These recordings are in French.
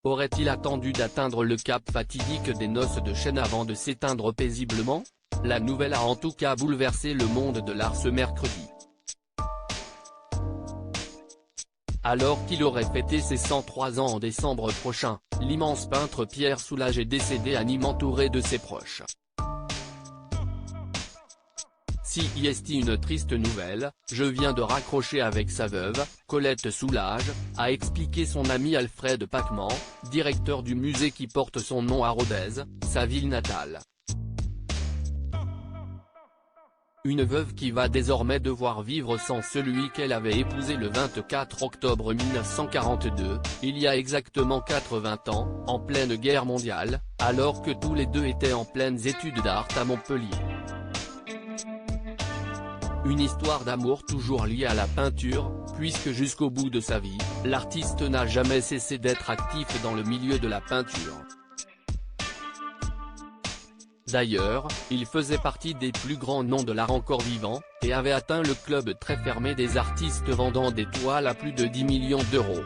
Aurait-il attendu d'atteindre le cap fatidique des noces de Chêne avant de s'éteindre paisiblement? La nouvelle a en tout cas bouleversé le monde de l'art ce mercredi. Alors qu'il aurait fêté ses 103 ans en décembre prochain, l'immense peintre Pierre Soulages est décédé à Nîmes entouré de ses proches. Si est une triste nouvelle, je viens de raccrocher avec sa veuve, Colette Soulages, a expliqué son ami Alfred Pacman, directeur du musée qui porte son nom à Rodez, sa ville natale. Une veuve qui va désormais devoir vivre sans celui qu'elle avait épousé le 24 octobre 1942, il y a exactement 80 ans, en pleine guerre mondiale, alors que tous les deux étaient en pleines études d'art à Montpellier. Une histoire d'amour toujours liée à la peinture, puisque jusqu'au bout de sa vie, l'artiste n'a jamais cessé d'être actif dans le milieu de la peinture. D'ailleurs, il faisait partie des plus grands noms de l'art encore vivant, et avait atteint le club très fermé des artistes vendant des toiles à plus de 10 millions d'euros.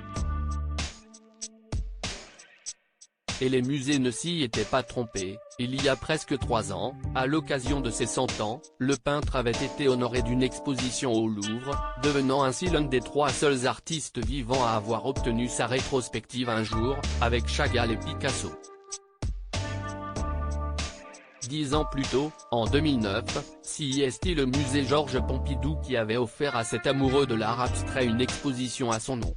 Et les musées ne s'y étaient pas trompés, il y a presque 3 ans, à l'occasion de ses 100 ans, le peintre avait été honoré d'une exposition au Louvre, devenant ainsi l'un des 3 seuls artistes vivants à avoir obtenu sa rétrospective un jour, avec Chagall et Picasso. 10 ans plus tôt, en 2009, c'est le musée Georges Pompidou qui avait offert à cet amoureux de l'art abstrait une exposition à son nom.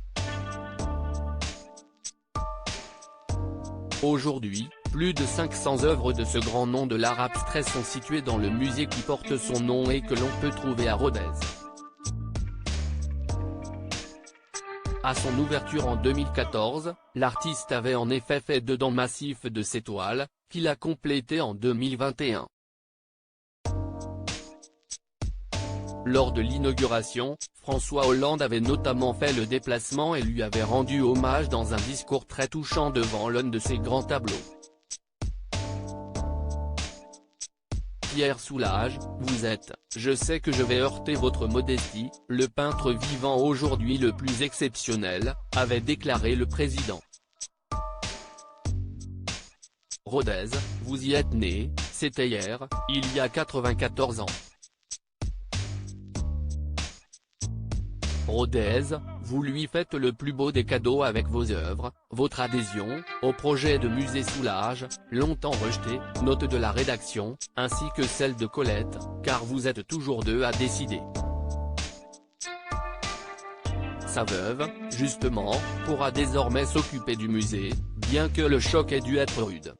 Aujourd'hui, plus de 500 œuvres de ce grand nom de l'art abstrait sont situées dans le musée qui porte son nom et que l'on peut trouver à Rodez. À son ouverture en 2014, l'artiste avait en effet fait 2 dents massifs de ses toiles, qu'il a complété en 2021. Lors de l'inauguration, François Hollande avait notamment fait le déplacement et lui avait rendu hommage dans un discours très touchant devant l'un de ses grands tableaux. Pierre Soulages, vous êtes, je sais que je vais heurter votre modestie, le peintre vivant aujourd'hui le plus exceptionnel, avait déclaré le président. Rodez, vous y êtes né, c'était hier, il y a 94 ans. Rodez, vous lui faites le plus beau des cadeaux avec vos œuvres, votre adhésion, au projet de musée Soulages, longtemps rejeté, note de la rédaction, ainsi que celle de Colette, car vous êtes toujours 2 à décider. Sa veuve, justement, pourra désormais s'occuper du musée, bien que le choc ait dû être rude.